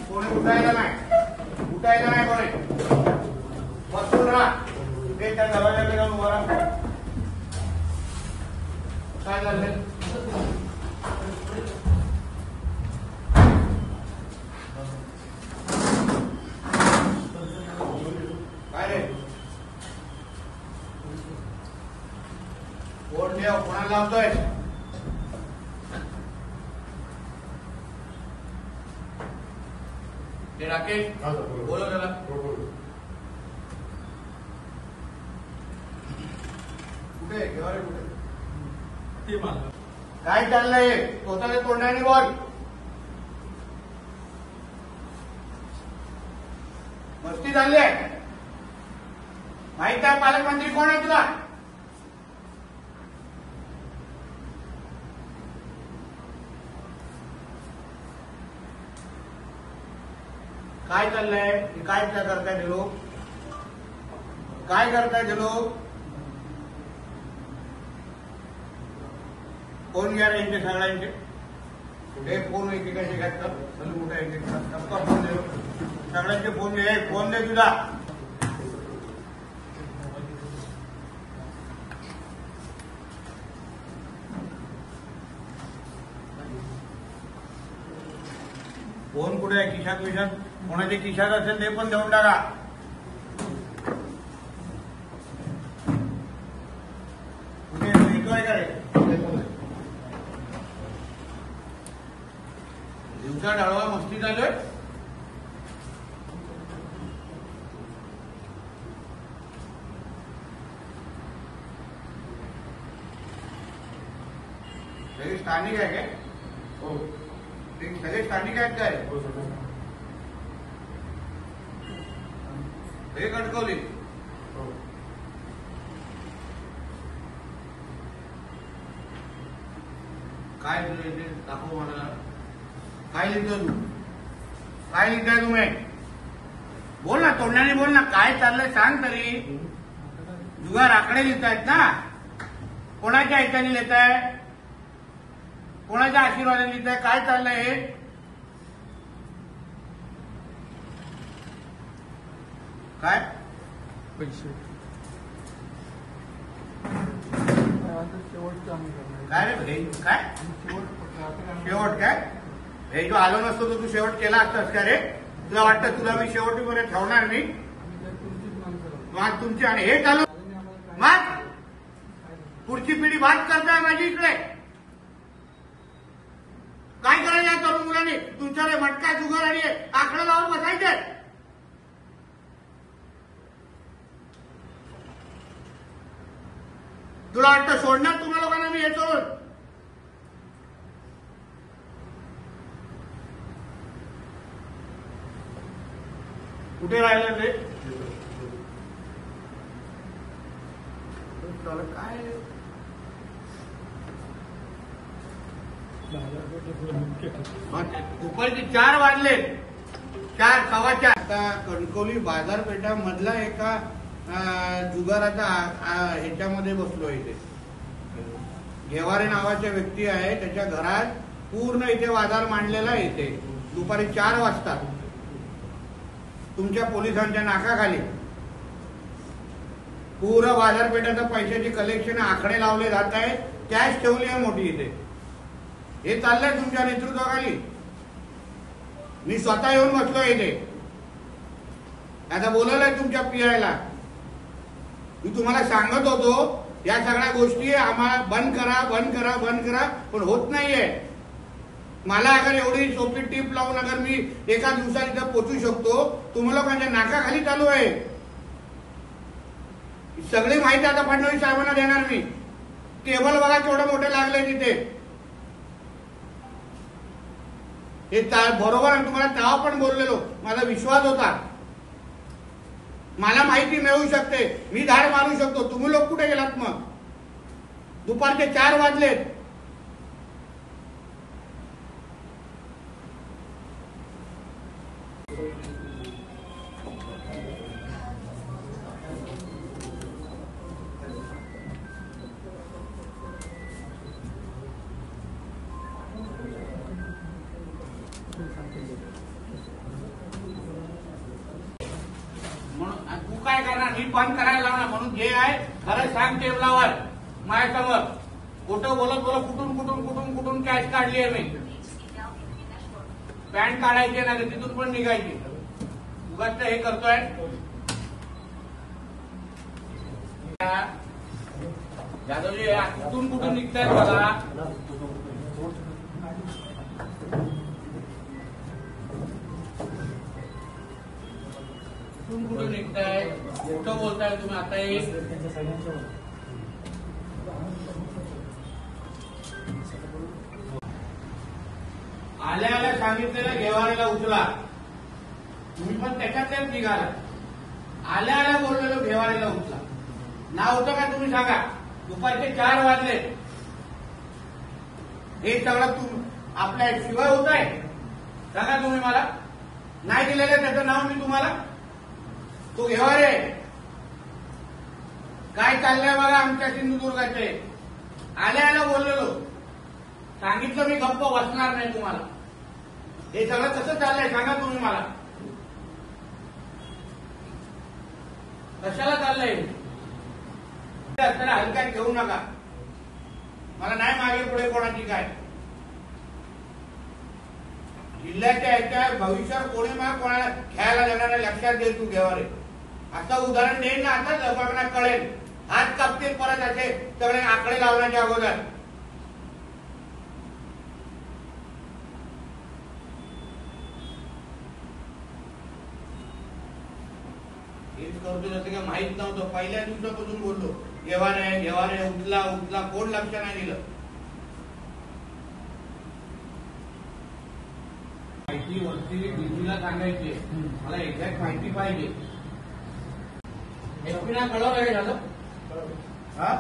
कोणी उठायला नाही कोणी बसून राहा. ते त्या दरवाजाकडे जाऊन उभा राहा. काय झालं? काय रे कोण देव कोणाला लावतोय? ते राकेश बोलो त्याला. कुठे घेवारे कुठे ते मला काय चाललंय? स्वतःच्या तोंडाने बोल. मस्ती झाली आहे. माहित आहे पालकमंत्री कोण आहे तुला? काय चाललंय? काय करताय ते लोक? काय करताय ते लोक? फोन घ्या यांचे सगळ्यांचे. कुठे फोन एकेकाचे घ्यायचं चल कुठे एकेका फोन दे. सगळ्यांचे फोन दे. फोन दे तुझा. फोन कुठे आहे? खिशात विशात कोणाच्या खिशात असेल ते पण देऊन टाका. कुठे येतोय का रे? दिवसा डाळवा मस्ती चालू आहे. सगळे स्थानिक आहे काय? हो सगळे स्थानिक आहेत काय? हे कटकवली काय तुझं इथे दाखव मला. काय लिहितो तू? काय लिहिताय तुम्ही? बोल ना तोंडाने बोल ना. काय चाललंय सांग तरी. जुगार आकडे लिहितायत ना? कोणाच्या ऐकाने लिहिताय? कोणाच्या आशीर्वादाने लिहिताय? काय चाललंय हे? काय पैसे काय रे भाई? काय शेवट? काय हे जो आलो नसतो तर तू शेवट केला असतास का रे? तुला वाटतं तुला मी शेवटीपर्यंत ठेवणार नाही? मग तुमची आणि हे चालू मग पुढची पिढी बात करताय माझी इकडे. काय करायचं आहे तरुण मुलांनी? तुमच्याकडे मटका जुगार आणि आकडे लावून बसायचे. तुला वाटतं सोडणार तुम्हा लोकांना मी हे सोडून? कुठे राहिलं रे? काय दुपारचे 4 वाजले. 4 सव्वा 4. आता कणकवली बाजारपेठामधला एका जुगाराचा ह्याच्यामध्ये बसलो. इथे घेवारे नावाच्या व्यक्ती आहे. त्याच्या घरात पूर्ण इथे बाजार मांडलेला इथे दुपारी 4 वाजता तुमच्या पोलिसांच्या नाकाखाली पूर्ण बाजारपेठाचं पैशाची कलेक्शन आकडे लावले जात आहे. कॅश ठेवली आहे मोठी इथे. हे चाललंय तुमच्या नेतृत्वाखाली. मी स्वतः येऊन बसलोय इथे. आता बोलवलंय तुमच्या पीआयला. मी तुम्हाला सांगत होतो या सगळ्या गोष्टी आम्हाला बंद करा बंद करा बंद करा पण होत नाहीये. मला अगर एवढी सोपी टीप लावून अगर मी एका दिवसात इथं पोहोचू शकतो, तुम्हाला लोकांच्या नाकाखाली चालू आहे. सगळी माहिती आता फडणवीस साहेबांना देणार मी. टेबल बघा केवढं मोठं लागलंय तिथे. हे बरोबर आहे. तुम्हाला तेव्हा पण बोललेलो. माझा विश्वास होता. मला माहिती मिळू शकते. मी धाड मारू शकतो. तुम्ही लोक कुठे गेलात? मग दुपारचे 4 वाजलेत. म्हणून तू काय करणार? मी बंद करायला लावणार. म्हणून जे आहे खरं सांग टेबलावर माझ्यासमोर. खोटं बोलत बोलत कुठून कॅश काढली आहे मी. पॅन्ट काढायची नाही तिथून पण निघायची. उगाच हे करतोय. जाधवजी कुठून निघतायत बघा. कुठून निघताय? खोटं बोलताय तुम्ही. आता आल्या सांगितलेलं घेवारीला उचला. तुम्ही पण त्याच्यातच निघाला. आल्या बोललेलो घेवारीला उचला. नाव होतं का तुम्ही सांगा. दुपारचे 4 वाजले. हे सगळं आपल्या शिवाय होत आहे. सांगा तुम्ही मला. नाही दिलेलं त्याचं नाव मी तुम्हाला. तो घेवारे काय चाललंय बघा आमच्या सिंधुदुर्गाचे. आल्या बोललेलो. सांगितलं मी गप्प बसणार नाही तुम्हाला. हे सगळं कसं चाललंय सांगा तुम्ही मला. कशाला चाललंय? हलक्यात घेऊ नका. मला नाही मागे पुढे कोणाची काय. जिल्ह्याच्या याच्या भविष्यात कोणी मग कोणाला खेळायला देणार लक्षात दे तू घेवारे. असं उदाहरण देईन ना. आता लोकांना कळेल. हात कापतील परत असे सगळे आकडे लावण्याच्या अगोदर. हेच करतो जसं काय माहित नव्हतं. पहिल्या दिवसापासून बोललो घेवारे उचला कोण लक्ष नाही दिलं. माहिती वरती डीजीला सांगायची. मला एक्झॅक्ट माहिती पाहिजे. एसपीना कळवलं हे झालं. हा